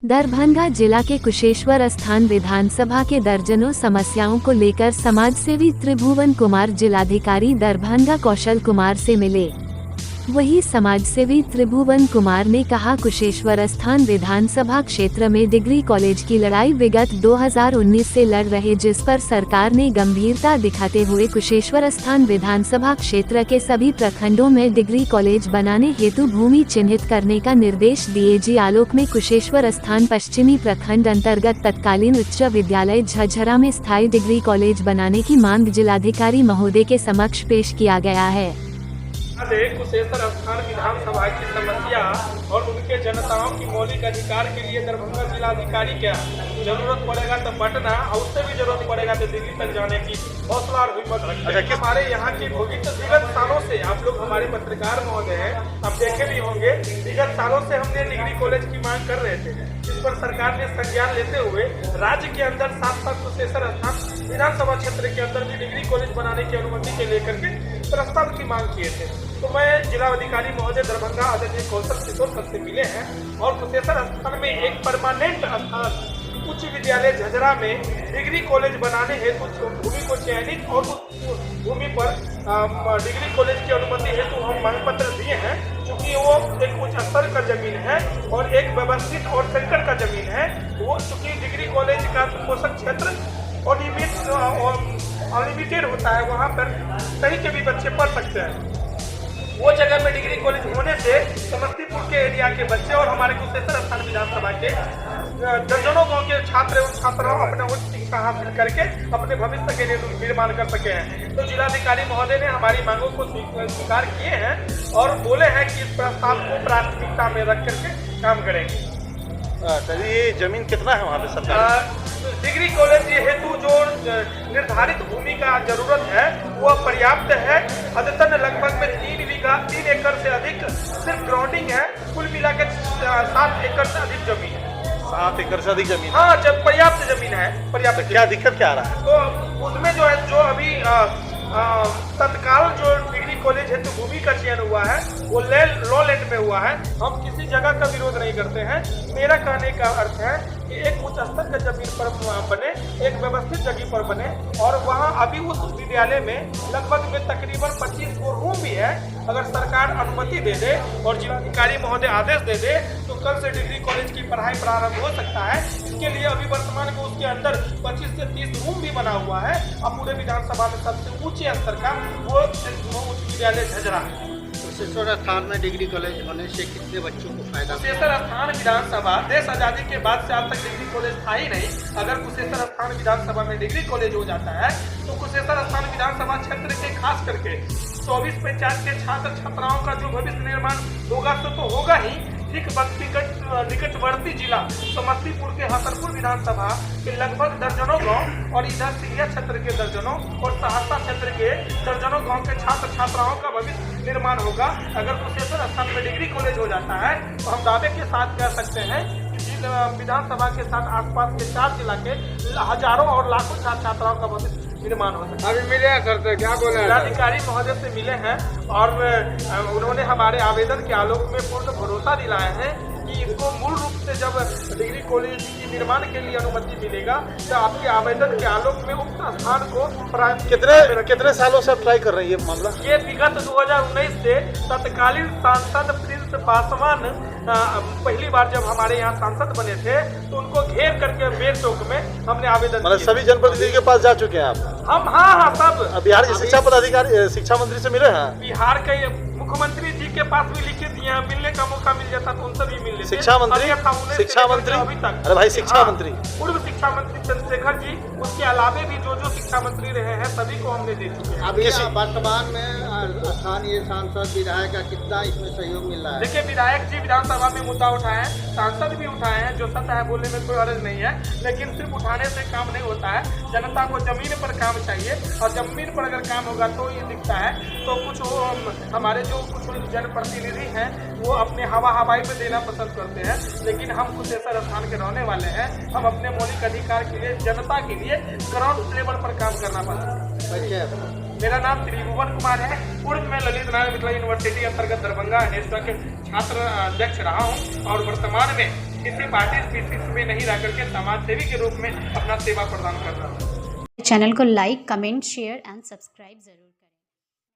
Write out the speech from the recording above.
दरभंगा जिला के कुशेश्वर स्थान विधानसभा के दर्जनों समस्याओं को लेकर समाजसेवी त्रिभुवन कुमार जिलाधिकारी दरभंगा कौशल कुमार से मिले। वही समाजसेवी त्रिभुवन कुमार ने कहा, कुशेश्वर स्थान विधानसभा क्षेत्र में डिग्री कॉलेज की लड़ाई विगत 2019 से लड़ रहे, जिस पर सरकार ने गंभीरता दिखाते हुए कुशेश्वर स्थान विधानसभा क्षेत्र के सभी प्रखंडों में डिग्री कॉलेज बनाने हेतु भूमि चिन्हित करने का निर्देश दिए। जी आलोक में कुशेश्वर स्थान पश्चिमी प्रखंड अंतर्गत तत्कालीन उच्च विद्यालय झज्जरा में स्थायी डिग्री कॉलेज बनाने की मांग जिलाधिकारी महोदय के समक्ष पेश किया गया है। कुशेश्वर स्थान विधानसभा की समस्या और उनके जनताओं की मौलिक अधिकार के लिए दरभंगा जिलाधिकारी क्या जरूरत पड़ेगा तो पटना और उससे भी जरूरत पड़ेगा तो दिल्ली तक जाने की हौसला और हिम्मत रखिए। हमारे यहाँ की विगत सालों से आप लोग हमारे पत्रकार महोदय हैं, आप देखे भी होंगे, विगत सालों से हमने डिग्री कॉलेज की मांग कर रहे थे, जिस पर सरकार ने संज्ञान लेते हुए राज्य के अंदर साथ कुशेश्वर स्थान विधानसभा क्षेत्र के अंदर भी डिग्री कॉलेज बनाने की अनुमति के लेकर के प्रस्ताव की मांग किए थे। तो मैं जिलाधिकारी महोदय दरभंगा आदरणीय कौशल किशोर सर से मिले हैं और कुशेश्वर स्थान में एक परमानेंट स्थान उच्च विद्यालय झज्जरा में डिग्री कॉलेज बनाने हेतु भूमि को चयनित और उस भूमि पर डिग्री कॉलेज की अनुमति हेतु हम मांग पत्र दिए हैं, क्योंकि वो एक उच्च स्तर का जमीन है और एक व्यवस्थित और संकट का जमीन है। वो चूँकि डिग्री कॉलेज का पोषक क्षेत्र अनलिमिटेड होता है, वहाँ पर कहीं के भी बच्चे पढ़ सकते हैं। वो जगह में डिग्री कॉलेज होने से समस्तीपुर के एरिया के बच्चे और हमारे कुशेश्वर स्थान विधानसभा के दर्जनों गांव के छात्र एवं छात्राओं अपने उच्च शिक्षा हासिल करके अपने भविष्य के लिए निर्माण कर सके हैं। तो जिलाधिकारी महोदय ने हमारी मांगों को स्वीकार किए हैं और बोले हैं कि इस प्रस्ताव को प्राथमिकता में रख करके काम करेंगे। ये जमीन कितना है वहाँ पे सरकार? डिग्री कॉलेज हेतु जो निर्धारित भूमि का जरूरत है वह पर्याप्त है। अद्यतन लगभग में 3 एकड़ से अधिक सिर्फ ग्राउंडिंग है, कुल मिलाकर 7 एकड़ से अधिक जमीन है। 7 एकड़ से अधिक जमीन? हाँ, जब पर्याप्त जमीन है। पर्याप्त क्या दिक्कत क्या आ रहा है? तो उसमें जो है, जो अभी तत्काल जो डिग्री कॉलेज हेतु भूमि का चयन हुआ है वो लॉ लैंड में हुआ है। हम किसी जगह का विरोध नहीं करते हैं। मेरा कहने का अर्थ है कि एक उच्च स्तर का जमीन पर बने, एक व्यवस्थित जगह पर बने और वहाँ अभी उस विद्यालय में लगभग में तकरीबन 25 रूम भी है। अगर सरकार अनुमति दे दे और जिलाधिकारी महोदय आदेश दे दे तो कल से डिग्री कॉलेज की पढ़ाई प्रारंभ हो सकता है। इसके लिए अभी वर्तमान में उसके अंदर 25 से 30 रूम भी बना हुआ है। अब पूरे विधानसभा में सबसे ऊंचे स्तर का वो उच्च विद्यालय झज्जरा है। कुशेश्वर स्थान में डिग्री कॉलेज होने से कितने बच्चों को फायदा? कुशेश्वर स्थान विधानसभा देश आजादी के बाद से आज तक डिग्री कॉलेज था ही नहीं। अगर कुशेश्वर स्थान विधानसभा में डिग्री कॉलेज हो जाता है तो कुशेश्वर स्थान विधानसभा क्षेत्र के खास करके 24 पंचायत के छात्र छात्राओं का जो भविष्य निर्माण होगा तो होगा ही। निकटवर्ती जिला समस्तीपुर के हसनपुर विधानसभा के लगभग दर्जनों गांव और इधर सिंधिया क्षेत्र के दर्जनों और सहरसा क्षेत्र के दर्जनों गांव के छात्र छात्राओं का भविष्य निर्माण होगा। अगर कुशेश्वर स्थान में डिग्री कॉलेज हो जाता है तो हम दावे के साथ कह सकते हैं कि विधानसभा के साथ आसपास के 4 जिला के हजारों और लाखों छात्र छात्राओं का भविष्य निर्माण हो सकता है। अभी मिले हैं सर से, क्या बोले? जिलाधिकारी महोदय से मिले हैं और उन्होंने हमारे आवेदन के आलोक में पूर्ण भरोसा दिलाया है कि इसको मूल रूप से जब डिग्री कॉलेज की निर्माण के लिए अनुमति मिलेगा तो आपके आवेदन के आलोक में उक्त स्थान को कितने सालों से ट्राई कर रही है मामला? ये विगत 2019 से तत्कालीन सांसद प्रिंस पासवान पहली बार जब हमारे यहाँ सांसद बने थे तो उनको घेर करके बेल चौक में हमने आवेदन, मतलब सभी जनप्रतिनिधि के पास जा चुके हैं आप? हम हाँ सब। बिहार के शिक्षा पदाधिकारी शिक्षा मंत्री से मिले हैं? बिहार के मुख्यमंत्री जी के पास भी लिखे दिए हैं, मिलने का मौका मिल जाता तो उनसे भी मिल लेते। शिक्षा मंत्री अभी तक, अरे भाई शिक्षा मंत्री, पूर्व शिक्षा मंत्री चंद्रशेखर जी, उसके अलावे भी जो शिक्षा मंत्री रहे हैं सभी को हमने दे चुके हैं। अभी वर्तमान में स्थानीय सांसद विधायक का कितना इसमें सहयोग मिल रहा है? देखिए, विधायक जी विधानसभा में मुद्दा उठाए हैं, सांसद भी उठाए हैं, जो सत्य है बोलने में कोई हर्ज नहीं है, लेकिन सिर्फ उठाने से काम नहीं होता है। जनता को जमीन पर काम चाहिए और जमीन पर अगर काम होगा तो ये दिखता है। तो कुछ हमारे जो कुछ जनप्रतिनिधि हैं वो अपने हवाई पे देना पसंद करते हैं, लेकिन हम कुशेश्वर स्थान के रहने वाले हैं। हम अपने मौलिक अधिकार के लिए, जनता के लिए ग्राउंड लेवल पर काम करना पसंद करते हैं। मेरा नाम त्रिभुवन कुमार है। पूर्व में ललित नारायण मिथिला यूनिवर्सिटी अंतर्गत दरभंगा नेस्टा के छात्र अध्यक्ष रहा हूँ और वर्तमान में किसी पार्टी स्पीसीज में नहीं रह करके समाज सेवी के रूप में अपना सेवा प्रदान कर रहा हूँ। चैनल को like, comment, share and subscribe जरूर करें।